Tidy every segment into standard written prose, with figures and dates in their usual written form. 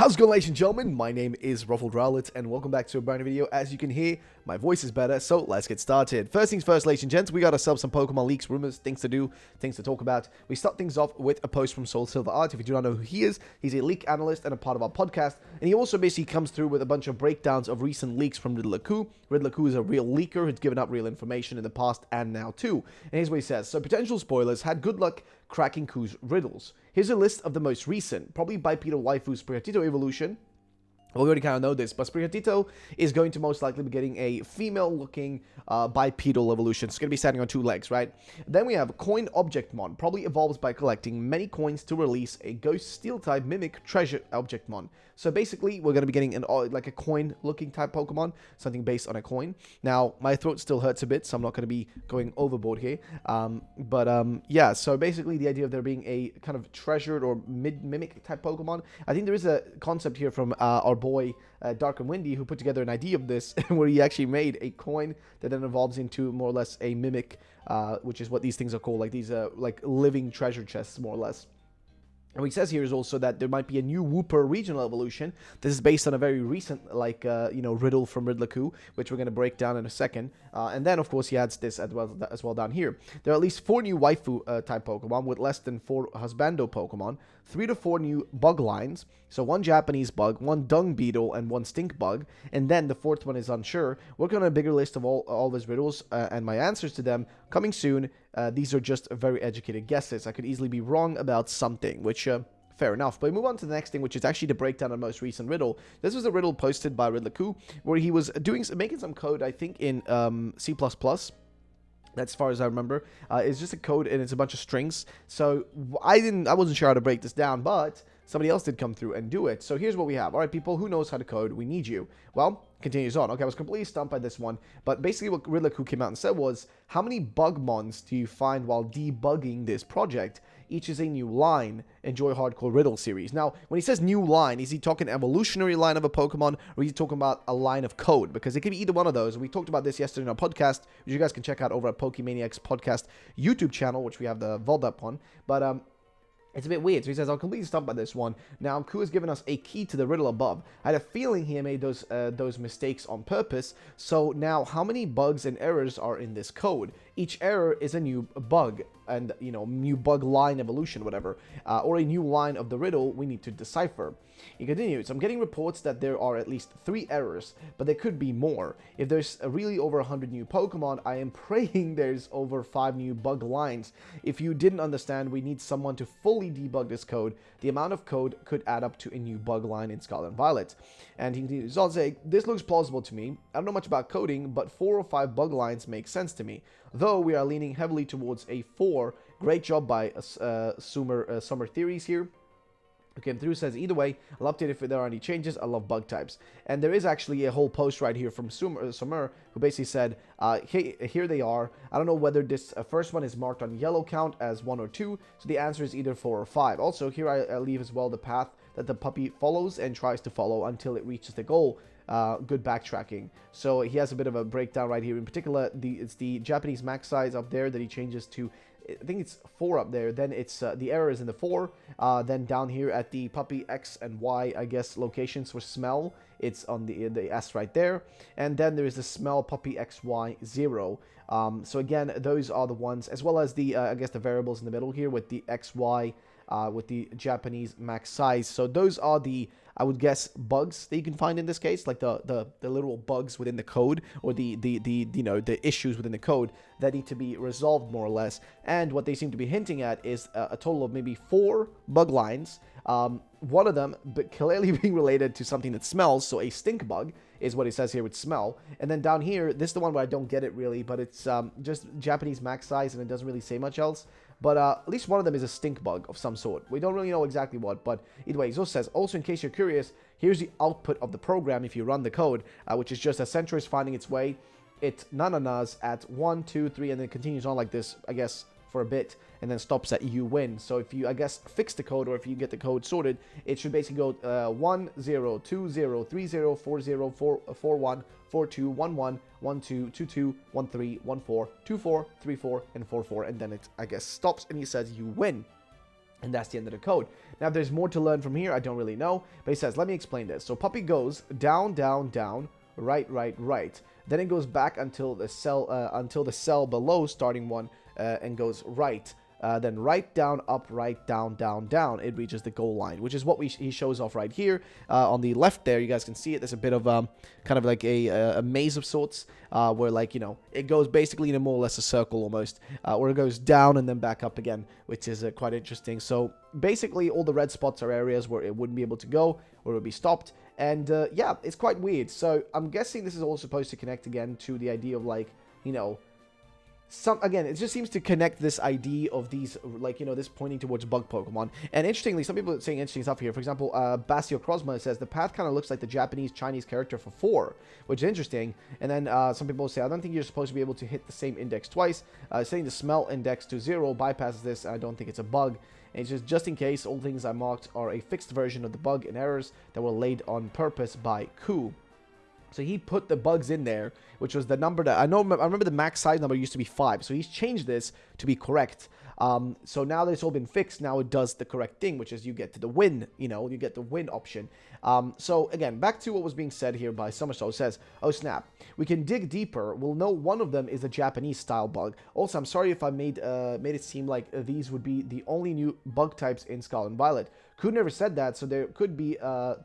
How's it going, ladies and gentlemen? My name is Scarlet, and welcome back to a brand new video. As you can hear, my voice is better, so let's get started. First things first, ladies and gents, we got ourselves some Pokemon leaks, rumors, things to do, things to talk about. We start things off with a post from Soul Silver Art. If you do not know who he is, he's a leak analyst and a part of our podcast, and he also basically comes through with a bunch of breakdowns of recent leaks from Riddle. Riddle is a real leaker who's given up real information in the past and now too. And here's what he says. So, potential spoilers had good luck cracking Ku's riddles. Here's a list of the most recent, probably bipedal waifu Sprigatito evolution. Well, we already kind of know this, but Sprigatito is going to most likely be getting a female-looking bipedal evolution. It's going to be standing on two legs, right? Then we have Coin Objectmon. Probably evolves by collecting many coins to release a Ghost Steel-type Mimic Treasure Objectmon. So basically, we're going to be getting like a coin-looking type Pokemon, something based on a coin. Now, my throat still hurts a bit, so I'm not going to be going overboard here. Yeah, so basically the idea of there being a kind of treasured or mimic type Pokemon. I think there is a concept here from our boy Dark and Windy, who put together an idea of this, where he actually made a coin that then evolves into more or less a mimic, which is what these things are called, like these like living treasure chests, more or less. And what he says here is also that there might be a new Wooper regional evolution. This is based on a very recent, like, riddle from Riddle, which we're going to break down in a second. And then, of course, he adds this as well down here. There are at least 4 new waifu type Pokemon with less than 4 husbando Pokemon, 3 to 4 new bug lines, so 1 Japanese bug, 1 dung beetle, and 1 stink bug, and then the 4th one is unsure. Working on a bigger list of all these riddles and my answers to them coming soon. These are just very educated guesses. I could easily be wrong about something, which fair enough. But we move on to the next thing, which is actually the breakdown of the most recent riddle. This was a riddle posted by Riddle, where he was making some code, I think, in C++. That's as far as I remember. It's just a code and it's a bunch of strings. So I wasn't sure how to break this down, but somebody else did come through and do it. So here's what we have. All right, people, who knows how to code? We need you. Well, continues on. Okay, I was completely stumped by this one, but basically what Riddle came out and said was, how many bugmons do you find while debugging this project? Each is a new line. Enjoy Hardcore Riddle series. Now, when he says new line, is he talking evolutionary line of a Pokemon, or is he talking about a line of code? Because it could be either one of those. We talked about this yesterday in our podcast, which you guys can check out over at Pokemaniacs Podcast YouTube channel, which we have the vault up on. But it's a bit weird. So he says, I'm completely stumped by this one. Now, Ku has given us a key to the riddle above. I had a feeling he made those mistakes on purpose. So now, how many bugs and errors are in this code? Each error is a new bug, and, new bug line evolution, whatever, or a new line of the riddle we need to decipher. He continues, I'm getting reports that there are at least 3 errors, but there could be more. If there's really over 100 new Pokemon, I am praying there's over 5 new bug lines. If you didn't understand, we need someone to fully debug this code. The amount of code could add up to a new bug line in Scarlet and Violet. And he continues on saying, this looks plausible to me. I don't know much about coding, but 4 or 5 bug lines make sense to me. Though we are leaning heavily towards a 4. Great job by Summer Theories here. Who came through, says, either way, I'll update if there are any changes. I love bug types. And there is actually a whole post right here from Summer, who basically said, hey, here they are. I don't know whether this first one is marked on yellow count as 1 or 2, so the answer is either 4 or 5. Also, here I leave as well the path that the puppy follows and tries to follow until it reaches the goal. Good backtracking. So he has a bit of a breakdown right here. In particular, it's the Japanese max size up there that he changes to, I think it's 4 up there. Then it's the error is in the 4. Then down here at the puppy X and Y, I guess, locations for smell, it's on the S right there. And then there is the smell puppy XY 0. So again, those are the ones, as well as the I guess the variables in the middle here with the XY with the Japanese max size. So those are the, I would guess, bugs that you can find in this case, like the literal bugs within the code, or the issues within the code that need to be resolved more or less. And what they seem to be hinting at is a total of maybe 4 bug lines. One of them, but clearly being related to something that smells, so a stink bug is what it says here with smell. And then down here, this is the one where I don't get it really, but it's just Japanese max size and it doesn't really say much else. But at least one of them is a stink bug of some sort. We don't really know exactly what, but either way, Zo says, also in case you're curious, here's the output of the program if you run the code, which is just a Centro is finding its way. It nananas at 1, 2, 3, and then continues on like this, I guess, for a bit, and then stops at you win. So if you, I guess, fix the code, or if you get the code sorted, it should basically go 1 0 2 0 3 0 4 0 4 4 1 4 2 1 1 1 2 2 2 1 3 1 4 2 4 3 4 and 4 4, and then it, I guess, stops and he says you win. And that's the end of the code. Now, if there's more to learn from here, I don't really know. But he says, let me explain this. So puppy goes down, down, down, right, right, right. Then it goes back until the cell below starting one and goes right. Then right, down, up, right, down, down, down. It reaches the goal line, which is what he shows off right here. On the left there, you guys can see it. There's a bit of kind of like a maze of sorts where, like, you know, it goes basically in a more or less a circle almost, where it goes down and then back up again, which is quite interesting. So basically all the red spots are areas where it wouldn't be able to go, or it would be stopped. And yeah, it's quite weird. So I'm guessing this is all supposed to connect again to the idea of, like, you know, again, it just seems to connect this idea of these, like, you know, this pointing towards bug Pokemon. And interestingly, some people are saying interesting stuff here. For example, Basio Crosma says the path kind of looks like the Japanese-Chinese character for 4, which is interesting. And then some people say, I don't think you're supposed to be able to hit the same index twice. Setting the smell index to 0 bypasses this. I don't think it's a bug. And it's just in case, all things I marked are a fixed version of the bug and errors that were laid on purpose by Ku. So he put the bugs in there, which was the number that I remember the max size number used to be 5. So he's changed this to be correct. So now that it's all been fixed, now it does the correct thing, which is you get to the win, you know, you get the win option. So again, back to what was being said here by Summersoul. Says, oh snap, we can dig deeper. We'll know one of them is a Japanese style bug. Also, I'm sorry if I made it seem like these would be the only new bug types in Scarlet and Violet. Ku never said that, so there could be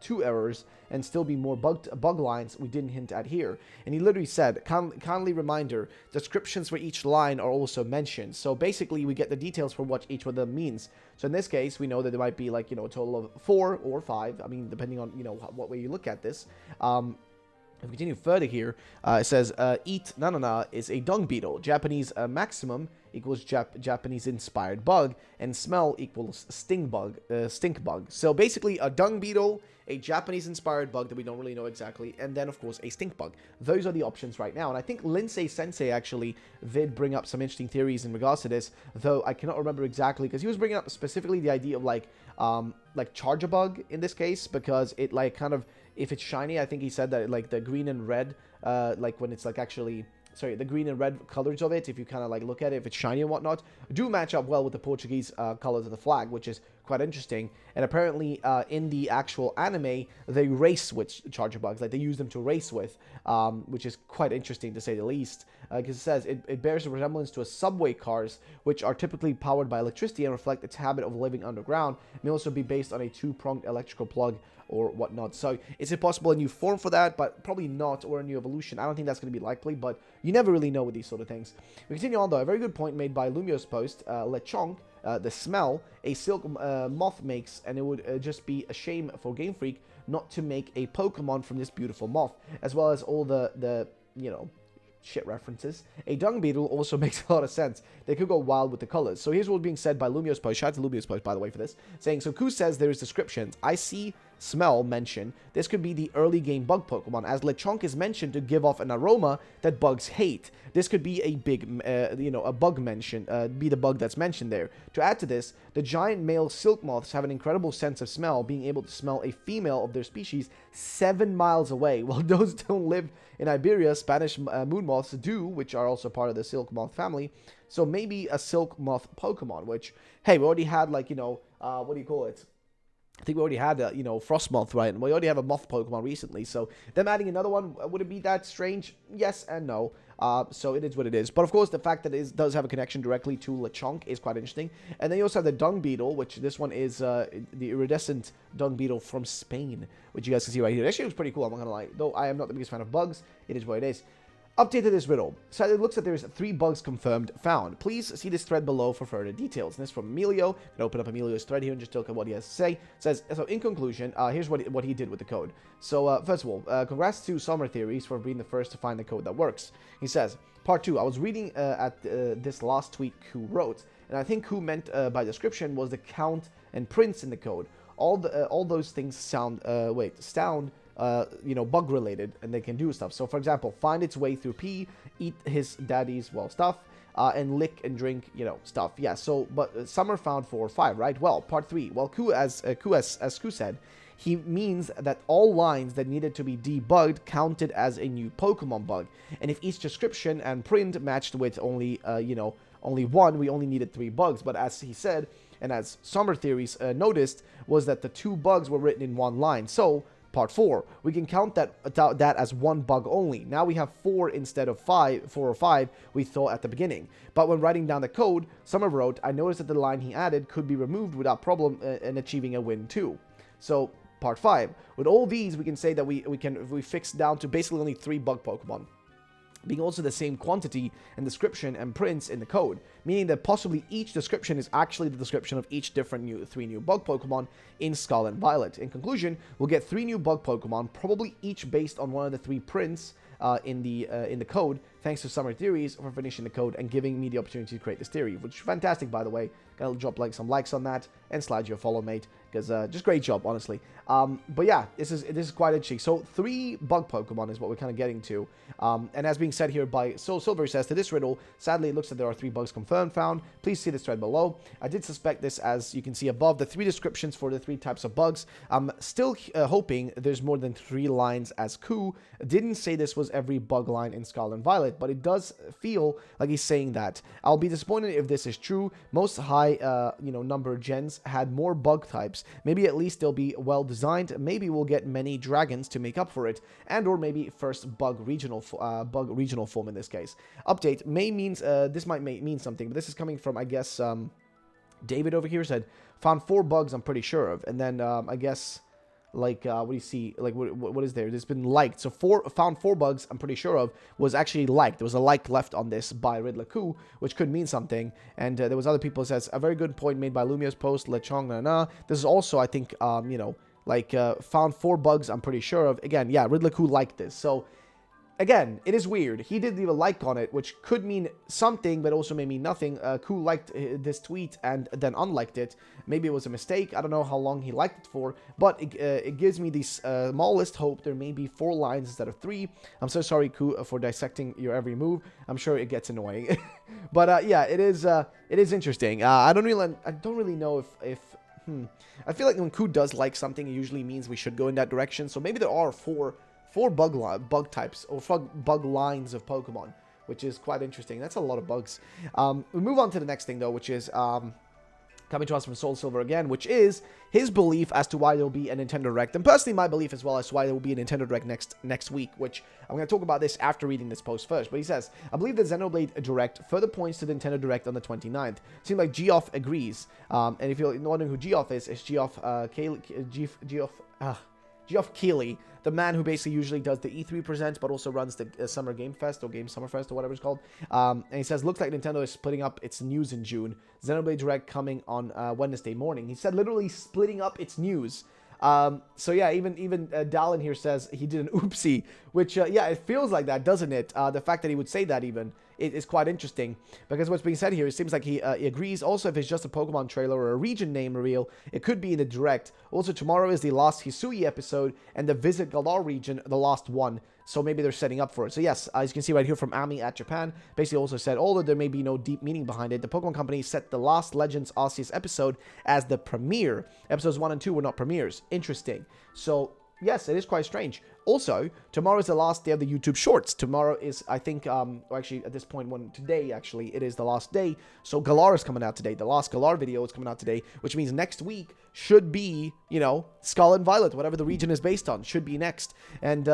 2 errors and still be more bug lines we didn't hint at here. And he literally said, kindly reminder, descriptions for each line are also mentioned. So basically, we get the details for what each of them means. So in this case, we know that there might be, like, you know, a total of 4 or 5. I mean, depending on, you know, what way you look at this. If we continue further here, it says, eat nanana is a dung beetle. Japanese maximum equals Japanese inspired bug, and smell equals stink bug. So basically a dung beetle, a Japanese inspired bug that we don't really know exactly, and then of course a stink bug. Those are the options right now. And I think Linsei Sensei actually did bring up some interesting theories in regards to this, though I cannot remember exactly, because he was bringing up specifically the idea of like charger bug in this case, because it, like, kind of, if it's shiny, I think he said that, like, the green and red, like when it's like actually, sorry, the green and red colors of it, if you kind of like look at it, if it's shiny and whatnot, do match up well with the Portuguese colors of the flag, which is quite interesting. And apparently in the actual anime, they race with charger bugs, like they use them to race with, which is quite interesting to say the least, because it says it bears a resemblance to a subway cars, which are typically powered by electricity and reflect its habit of living underground. It may also be based on a 2-pronged electrical plug or whatnot. So is it possible a new form for that? But probably not, or a new evolution. I don't think that's going to be likely, but you never really know with these sort of things. We continue on though. A very good point made by Lumio's post. Lechonk, the smell a silk moth makes, and it would just be a shame for Game Freak not to make a Pokemon from this beautiful moth, as well as all the you know, shit references. A dung beetle also makes a lot of sense. They could go wild with the colors. So here's what's being said by Lumio's post. Shout out to Lumio's post, by the way, for this. Saying, so Ku says there is descriptions. I see smell mentioned. This could be the early game bug Pokemon, as Lechonk is mentioned to give off an aroma that bugs hate. This could be a big, you know, a bug mention, be the bug that's mentioned there. To add to this, the giant male silk moths have an incredible sense of smell, being able to smell a female of their species 7 miles away, while those don't live in Iberia. Spanish moon moths do, which are also part of the silk moth family. So maybe a silk moth Pokemon, which, hey, we already had, like, you know, what do you call it? I think we already had, you know, Frostmoth, right? And we already have a moth Pokemon recently. So them adding another one, would it be that strange? Yes and no. So it is what it is. But of course, the fact that it does have a connection directly to Lechonk is quite interesting. And then you also have the Dung Beetle, which this one is the iridescent Dung Beetle from Spain, which you guys can see right here. Actually, it was pretty cool, I'm not gonna lie. Though I am not the biggest fan of bugs, it is what it is. Updated this riddle. So it looks like there's 3 bugs confirmed found. Please see this thread below for further details. And this is from Emilio. I'm gonna open up Emilio's thread here and just look at what he has to say. It says, so in conclusion, here's what he did with the code. So first of all, congrats to Summer Theories for being the first to find the code that works. He says, part 2, I was reading at this last tweet Ku wrote, and I think Ku meant by description was the count and prints in the code. All those things sound you know, bug related, and they can do stuff. So for example, find its way through P, eat his daddy's, well, stuff, and lick and drink, you know, stuff. Yeah, so, but Summer found 4 or 5, right? Well, part 3, well, Ku, as Ku said, he means that all lines that needed to be debugged counted as a new Pokemon bug. And if each description and print matched with only, you know, only 1, we only needed 3 bugs. But as he said, and as Summer Theories noticed, was that the 2 bugs were written in 1 line. So, part 4, we can count that as 1 bug only. Now we have 4 instead of 4 or 5 we thought at the beginning. But when writing down the code, Summer wrote, I noticed that the line he added could be removed without problem in achieving a win too. So, part 5. With all these, we can say that we fix down to basically only 3 bug Pokemon, being also the same quantity and description and prints in the code, meaning that possibly each description is actually the description of each different 3 new bug Pokemon in Scarlet and Violet. In conclusion, we'll get 3 new bug Pokemon, probably each based on one of the 3 prints in the code, thanks to Summer Theories for finishing the code and giving me the opportunity to create this theory, which is fantastic, by the way. Gotta drop some likes on that and slide you a follow, mate, because just great job, honestly. But yeah, this is quite interesting. So 3 bug Pokemon is what we're kind of getting to, and as being said here by Soul Silver says, to this riddle, sadly it looks like there are 3 bugs confirmed found. Please see this thread below. I did suspect this, as you can see above, the 3 descriptions for the 3 types of bugs. I'm still hoping there's more than 3 lines, as Ku didn't say this was every bug line in Scarlet and Violet, but it does feel like he's saying that. I'll be disappointed if this is true. Most high number gens had more bug types. Maybe at least they'll be well designed. Maybe we'll get many dragons to make up for it, and or maybe first bug regional form in this case. Update may means this might mean something, but this is coming from, I guess, David over here said found 4 bugs I'm pretty sure of, and then I guess, like, what do you see? Like, what is there? There's been liked. So found 4 bugs I'm pretty sure of was actually liked. There was a like left on this by Riddle, which could mean something. And there was other people who says, a very good point made by Lumio's post, Lechong, This is also, I think, found 4 bugs I'm pretty sure of. Again, yeah, Riddle liked this. So, again, it is weird. He did leave a like on it, which could mean something, but also may mean nothing. Ku liked this tweet and then unliked it. Maybe it was a mistake. I don't know how long he liked it for, but it gives me the smallest hope there may be 4 lines instead of 3. I'm so sorry, Ku, for dissecting your every move. I'm sure it gets annoying, but yeah, it is interesting. I don't really know if I feel like when Ku does like something, it usually means we should go in that direction. So maybe there are 4 bug types or bug lines of Pokemon, which is quite interesting. That's a lot of bugs. We move on to the next thing, though, which is coming to us from Soul Silver again, which is his belief as to why there will be a Nintendo Direct, and personally my belief as well as to why there will be a Nintendo Direct next week, which I'm going to talk about this after reading this post first. But he says, I believe the Xenoblade Direct further points to the Nintendo Direct on the 29th. Seems like Geoff agrees. And if you're wondering who Geoff is, it's Geoff Keighley, the man who basically usually does the E3 Presents, but also runs the Summer Game Fest or Game Summer Fest or whatever it's called. And he says, looks like Nintendo is splitting up its news in June. Xenoblade Direct coming on Wednesday morning. He said literally splitting up its news. So yeah, even Dallin here says he did an oopsie, which yeah, it feels like that, doesn't it? The fact that he would say that even is quite interesting, because what's being said here, it seems like he agrees. Also, if it's just a Pokemon trailer or a region name reveal, it could be in the Direct. Also, tomorrow is the last Hisui episode, and the Visit Galar region, the last one. So maybe they're setting up for it. So yes, as you can see right here from Ami at Japan, basically also said, although there may be no deep meaning behind it, the Pokemon Company set the last Legends Arceus episode as the premiere. Episodes 1 and 2 were not premieres. Interesting. So yes, it is quite strange. Also, tomorrow is the last day of the YouTube Shorts. Tomorrow is, I think, actually at this point, today actually, it is the last day. So Galar is coming out today. The last Galar video is coming out today, which means next week should be, Scarlet and Violet, whatever the region is based on, should be next. And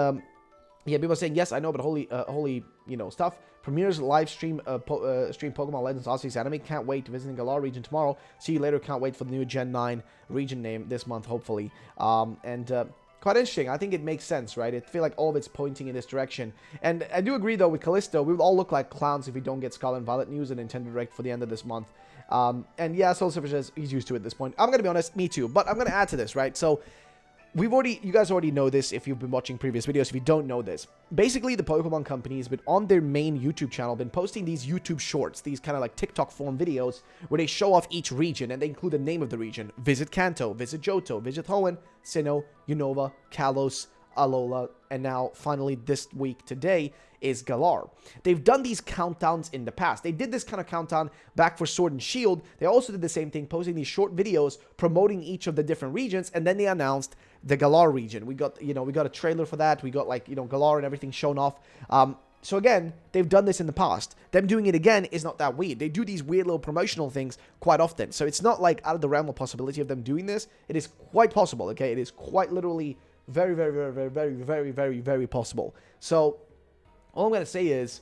yeah, people are saying, yes, I know, but holy, stuff. Premieres live stream Pokemon Legends Arceus anime. Can't wait to visit the Galar region tomorrow. See you later. Can't wait for the new Gen 9 region name this month, hopefully. Quite interesting. I think it makes sense, right? I feel like all of it's pointing in this direction. And I do agree, though, with Callisto, we will all look like clowns if we don't get Scarlet and Violet news and Nintendo Direct for the end of this month. And yeah, Soul Silver says he's used to it at this point. I'm going to be honest, me too. But I'm going to add to this, right? So you guys already know this if you've been watching previous videos. If you don't know this, basically the Pokemon Company has been on their main YouTube channel, been posting these YouTube Shorts, these kind of like TikTok form videos where they show off each region and they include the name of the region. Visit Kanto, visit Johto, visit Hoenn, Sinnoh, Unova, Kalos, Alola, and now finally this week today is Galar. They've done these countdowns in the past. They did this kind of countdown back for Sword and Shield. They also did the same thing, posting these short videos promoting each of the different regions, and then they announced the Galar region. We got a trailer for that. We got Galar and everything shown off. So again, they've done this in the past. Them doing it again is not that weird. They do these weird little promotional things quite often. So it's not like out of the realm of possibility of them doing this. It is quite possible, okay? It is quite literally very, very, very, very, very, very, very, very possible. So all I'm going to say is,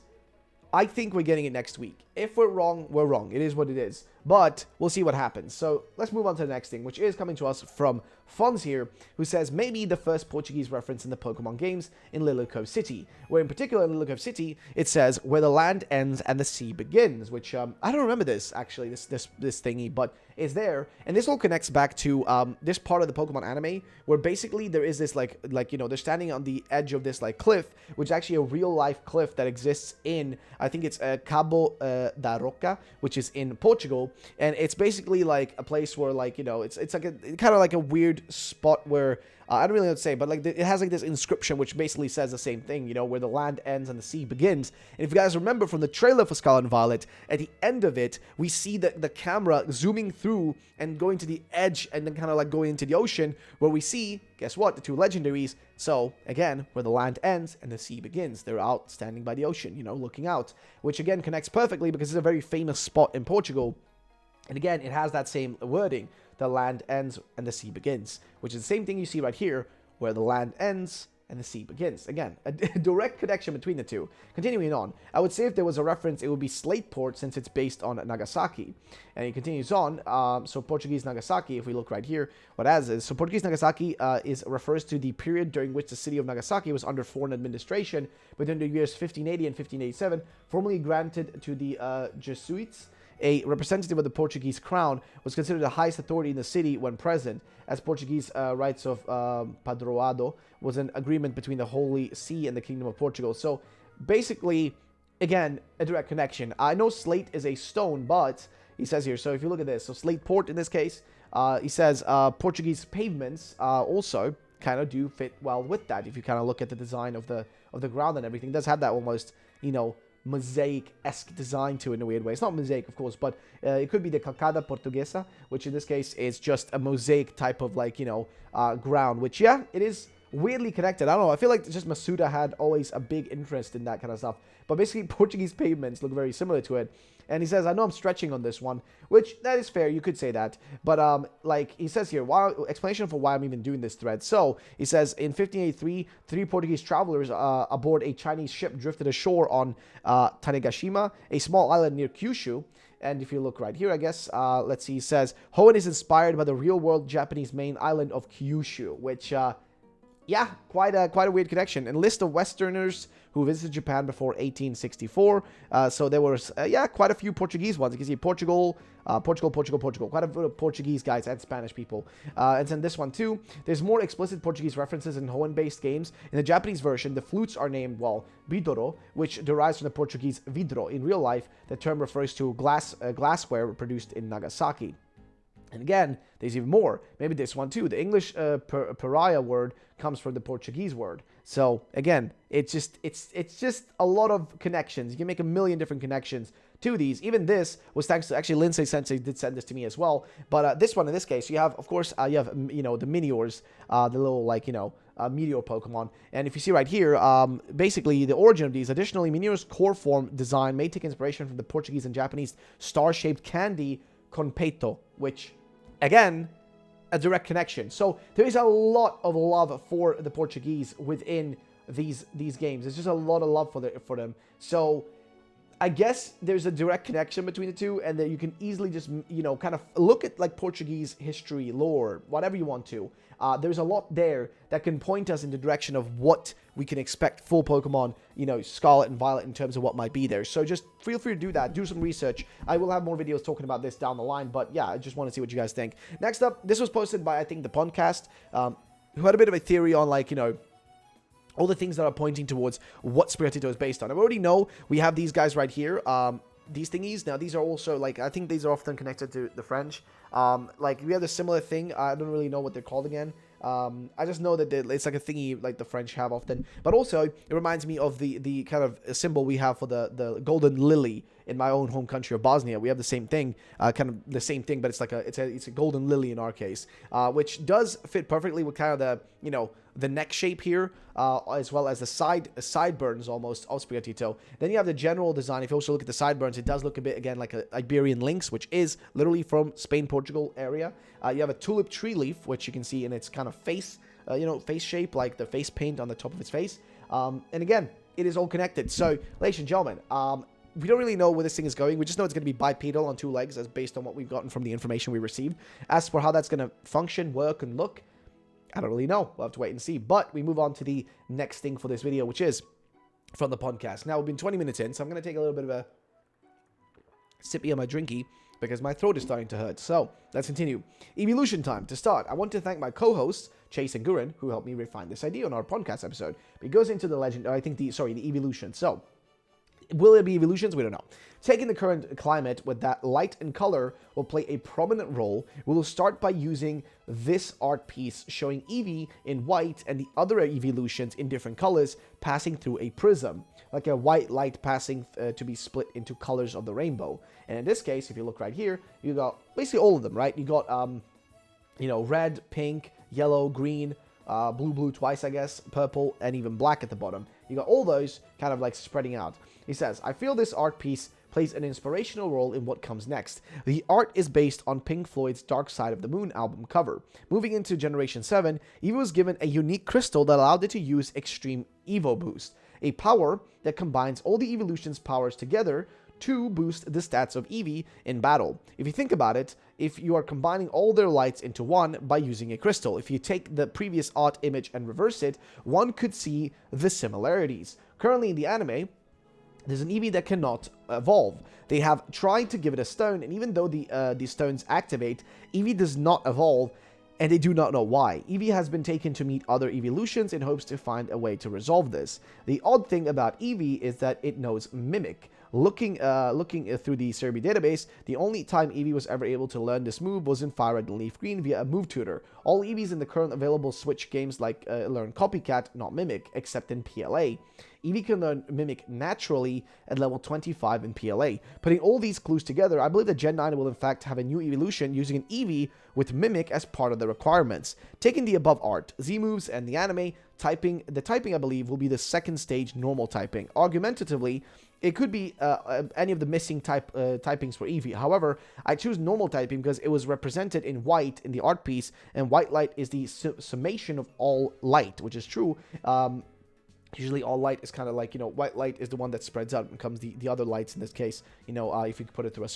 I think we're getting it next week. If we're wrong, we're wrong. It is what it is. But we'll see what happens. So let's move on to the next thing, which is coming to us from Fonz here, who says maybe the first Portuguese reference in the Pokemon games in Little Cove City, where in particular in Little Cove City, it says where the land ends and the sea begins, which I don't remember this actually, this thingy, but it's there. And this all connects back to this part of the Pokemon anime, where basically there is this like you know, they're standing on the edge of this like cliff, which is actually a real life cliff that exists in, I think it's Cabo da Roca, which is in Portugal. And it's basically like a place where, like, you know, it's like a kind of like a weird spot where I don't really know what to say, but like it has like this inscription which basically says the same thing, you know, where the land ends and the sea begins. And if you guys remember from the trailer for Scarlet and Violet, at the end of it, we see the camera zooming through and going to the edge and then kind of like going into the ocean, where we see, guess what, the two legendaries. So again, where the land ends and the sea begins, they're out standing by the ocean, you know, looking out, which again connects perfectly because it's a very famous spot in Portugal. And again, it has that same wording, the land ends and the sea begins, which is the same thing you see right here, where the land ends and the sea begins. Again, a direct connection between the two. Continuing on, I would say if there was a reference, it would be Slateport, since it's based on Nagasaki. And he continues on, so Portuguese Nagasaki, if we look right here, what as is, so Portuguese Nagasaki refers to the period during which the city of Nagasaki was under foreign administration between the years 1580 and 1587, formerly granted to the Jesuits. A representative of the Portuguese crown was considered the highest authority in the city when present, as Portuguese rights of padroado was an agreement between the Holy See and the Kingdom of Portugal. So basically, again, a direct connection. I know slate is a stone, but he says here, so if you look at this, so slate port in this case, he says Portuguese pavements also kind of do fit well with that. If you kind of look at the design of the ground and everything, it does have that almost, you know, mosaic-esque design to it in a weird way. It's not mosaic, of course, but it could be the calcada portuguesa, which in this case is just a mosaic type of, like, you know, ground, which, yeah, it is weirdly connected. I don't know, I feel like just Masuda had always a big interest in that kind of stuff, but basically Portuguese pavements look very similar to it. And he says, I know I'm stretching on this one, which that is fair, you could say that. But like he says here, explanation for why I'm even doing this thread. So he says, in 1583, 3 Portuguese travelers aboard a Chinese ship drifted ashore on Tanegashima, a small island near Kyushu. And if you look right here, I guess, let's see, he says, Hoenn is inspired by the real-world Japanese main island of Kyushu, which, yeah, quite a weird connection. And list of Westerners who visited Japan before 1864. So there was, yeah, quite a few Portuguese ones. You can see Portugal, Portugal. Quite a bit of Portuguese guys and Spanish people. And then this one too. There's more explicit Portuguese references in Hoenn-based games. In the Japanese version, the flutes are named, well, bidoro, which derives from the Portuguese vidro. In real life, the term refers to glassware produced in Nagasaki. And again, there's even more. Maybe this one too. The English pariah word comes from the Portuguese word. So again, it's just a lot of connections. You can make a million different connections to these. Even this was thanks to, actually, Lindsay Sensei did send this to me as well. But this one, in this case, you have, of course, you have, you know, the Miniors, the little, like, you know, meteor Pokemon. And if you see right here, basically the origin of these, additionally, Minior's core form design may take inspiration from the Portuguese and Japanese star-shaped candy Conpeito, which, again, a direct connection. So there is a lot of love for the Portuguese within these games. There's just a lot of love for them. So I guess there's a direct connection between the two, and that you can easily just, you know, kind of look at like Portuguese history, lore, whatever you want to. There's a lot there that can point us in the direction of what we can expect for Pokemon, you know, Scarlet and Violet, in terms of what might be there. So just feel free to do that. Do some research. I will have more videos talking about this down the line. But yeah, I just want to see what you guys think. Next up, this was posted by, I think, the podcast, who had a bit of a theory on, like, you know, all the things that are pointing towards what Sprigatito is based on. I already know we have these guys right here. These thingies. Now, these are also, like, I think these are often connected to the French. Like, we have a similar thing. I don't really know what they're called again. I just know that it's like a thingy like the French have often. But also, it reminds me of the kind of symbol we have for the golden lily in my own home country of Bosnia. We have the same thing, kind of the same thing, but it's like it's a golden lily in our case, which does fit perfectly with kind of the, you know, the neck shape here, as well as the sideburns almost of Sprigatito. Then you have the general design. If you also look at the sideburns, it does look a bit, again, like a Iberian lynx, which is literally from Spain, Portugal area. You have a tulip tree leaf, which you can see in its kind of face, face shape, like the face paint on the top of its face. And again, it is all connected. So, ladies and gentlemen, we don't really know where this thing is going. We just know it's going to be bipedal on 2 legs, as based on what we've gotten from the information we received. As for how that's going to function, work, and look, I don't really know. We'll have to wait and see. But we move on to the next thing for this video, which is from the podcast. Now, we've been 20 minutes in, so I'm going to take a little bit of a sippy on my drinky because my throat is starting to hurt. So, let's continue. Evolution time. To start, I want to thank my co-hosts, Chase and Guren, who helped me refine this idea on our podcast episode. It goes into the legend, the evolution. So, will there be evolutions? We don't know. Taking the current climate with that light and color will play a prominent role. We will start by using this art piece showing Eevee in white and the other evolutions in different colors passing through a prism, like a white light passing to be split into colors of the rainbow. And in this case, if you look right here, you got basically all of them, right? You got, red, pink, yellow, green, blue twice, I guess, purple, and even black at the bottom. You got all those kind of like spreading out. He says, I feel this art piece plays an inspirational role in what comes next. The art is based on Pink Floyd's Dark Side of the Moon album cover. Moving into Generation 7, Eevee was given a unique crystal that allowed it to use Extreme Evo Boost, a power that combines all the evolution's powers together to boost the stats of Eevee in battle. If you think about it, if you are combining all their lights into one by using a crystal, if you take the previous art image and reverse it, one could see the similarities. Currently in the anime, there's an Eevee that cannot evolve. They have tried to give it a stone, and even though the stones activate, Eevee does not evolve, and they do not know why. Eevee has been taken to meet other evolutions in hopes to find a way to resolve this. The odd thing about Eevee is that it knows Mimic. Looking through the Serbi database, the only time Eevee was ever able to learn this move was in Fire Red and Leaf Green via a move tutor. All Eevees in the current available Switch games learn Copycat, not Mimic, except in PLA. Eevee can learn Mimic naturally at level 25 in PLA. Putting all these clues together, I believe that Gen 9 will in fact have a new evolution using an Eevee with Mimic as part of the requirements. Taking the above art, Z moves, and the anime, the typing I believe will be the second stage normal typing. Argumentatively, it could be any of the missing typings for Eevee. However, I choose normal typing because it was represented in white in the art piece, and white light is the summation of all light, which is true. Usually all light is kind of like, white light is the one that spreads out and becomes the other lights in this case, if you put it through a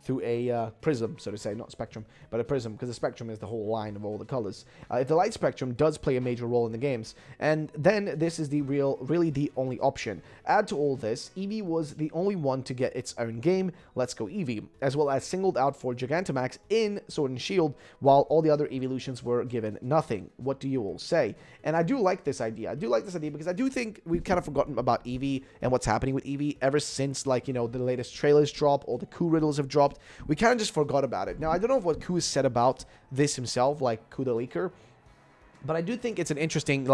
through a prism, so to say, not spectrum, but a prism, because the spectrum is the whole line of all the colors. If the light spectrum does play a major role in the games, and then this is really the only option. Add to all this, Eevee was the only one to get its own game, Let's Go Eevee, as well as singled out for Gigantamax in Sword and Shield, while all the other evolutions were given nothing. What do you all say? And I do like this idea. I do like this idea because I do think we've kind of forgotten about Eevee and what's happening with Eevee ever since, the latest trailers drop, all the Coup riddles have dropped. We kind of just forgot about it. Now, I don't know what Coup has said about this himself, like Coup the Leaker, but I do think it's an interesting,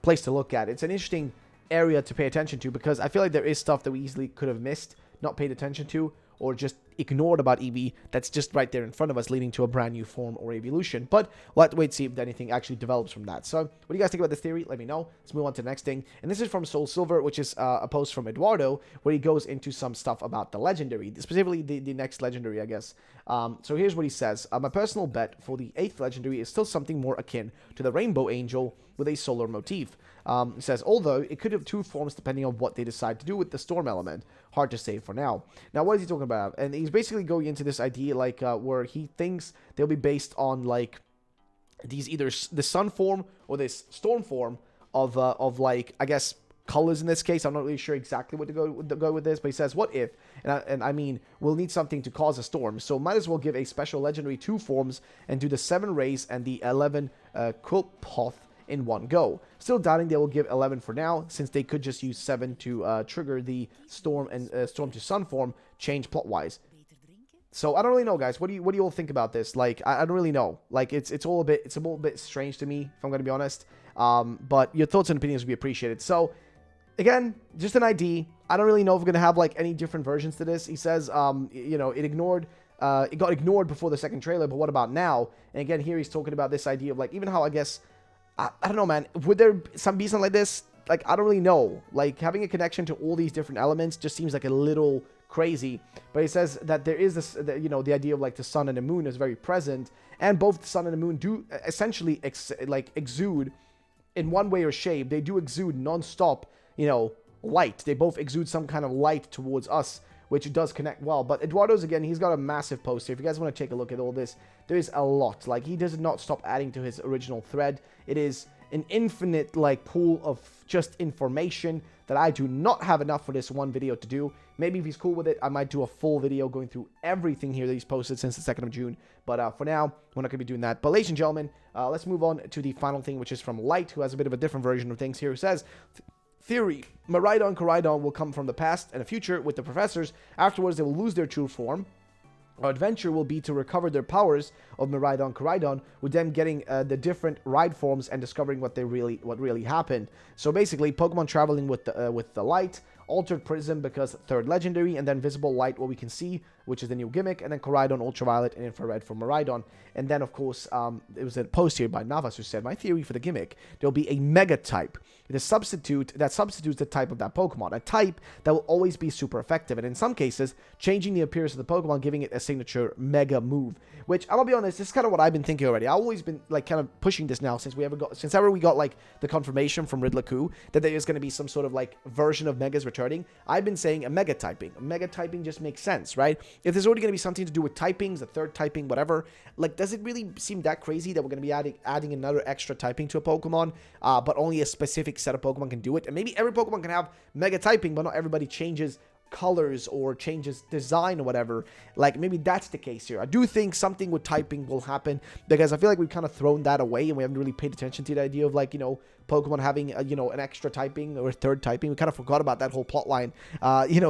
place to look at. It's an interesting area to pay attention to because I feel like there is stuff that we easily could have missed, not paid attention to, or just ignored about Eevee that's just right there in front of us, leading to a brand new form or evolution. But we'll have to wait to see if anything actually develops from that. So, what do you guys think about this theory? Let me know. Let's move on to the next thing. And this is from Soul Silver, which is a post from Eduardo, where he goes into some stuff about the legendary, specifically the next legendary, I guess. So here's what he says. My personal bet for the 8th legendary is still something more akin to the Rainbow Angel with a solar motif. It says, although it could have 2 forms depending on what they decide to do with the storm element. Hard to say for now. Now, what is he talking about? And he's basically going into this idea, where he thinks they'll be based on, these either the sun form or this storm form of I guess, colors in this case. I'm not really sure exactly what to go with this, but he says, what if, and I mean, we'll need something to cause a storm, so might as well give a special legendary 2 forms and do the 7 rays and the 11 Kulpoth in one go. Still doubting they will give 11 for now, since they could just use 7 to trigger the storm and storm to sun form change plot-wise. So I don't really know, guys. What do you all think about this? I don't really know. It's a little bit strange to me, if I'm going to be honest. But your thoughts and opinions would be appreciated. So again, just an ID. I don't really know if we're going to have any different versions to this. He says, it ignored it got ignored before the second trailer, but what about now? And again, here he's talking about this idea of, like, even how, I guess, I don't know, man, would there be something like this? Like, I don't really know. Like, having a connection to all these different elements just seems like a little crazy. But he says that there is this, the idea of, like, the sun and the moon is very present, and both the sun and the moon do essentially exude in one way or shape. They do exude non-stop, light. They both exude some kind of light towards us, which does connect well. But Eduardo's, again, he's got a massive poster. If you guys want to take a look at all this, there is a lot. Like, he does not stop adding to his original thread. It is an infinite, like, pool of just information that I do not have enough for this one video to do. Maybe if he's cool with it, I might do a full video going through everything here that he's posted since the 2nd of June. But for now, we're not going to be doing that. But ladies and gentlemen, let's move on to the final thing, which is from Light, who has a bit of a different version of things here. Who says, theory, Miraidon Koraidon will come from the past and the future with the professors. Afterwards, they will lose their true form. Our adventure will be to recover their powers of Miraidon Koraidon, with them getting the different ride forms and discovering what really happened. So basically, Pokemon traveling with the light, Altered Prism because 3rd legendary, and then Visible Light, what we can see, which is the new gimmick, and then Koraidon Ultraviolet and Infrared for Miraidon. And then, of course, it was a post here by Navas who said, my theory for the gimmick, there'll be a Mega type. The substitute that substitutes the type of that Pokemon. A type that will always be super effective, and in some cases, changing the appearance of the Pokemon, giving it a signature Mega move. Which, I'm gonna be honest, this is kind of what I've been thinking already. I've always been, like, kind of pushing this now since ever we got, like, the confirmation from Riddle that there is gonna be some sort of, like, version of Megas returning. I've been saying a Mega typing. A Mega typing just makes sense, right? If there's already gonna be something to do with typings, a 3rd typing, whatever, like, does it really seem that crazy that we're gonna be adding another extra typing to a Pokemon, but only a specific set of Pokemon can do it? And maybe every Pokemon can have Mega typing, but not everybody changes colors or changes design or whatever. Like, maybe that's the case here. I do think something with typing will happen, because I feel like we've kind of thrown that away and we haven't really paid attention to the idea of, like, Pokemon having an extra typing or 3rd typing. We kind of forgot about that whole plot line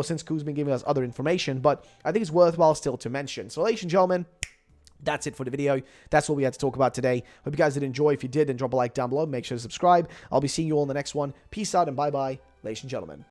since Ku's been giving us other information, but I think it's worthwhile still to mention. So ladies and gentlemen, that's it for the video. That's what we had to talk about today. Hope you guys did enjoy. If you did, then drop a like down below. Make sure to subscribe. I'll be seeing you all in the next one. Peace out and bye-bye, ladies and gentlemen.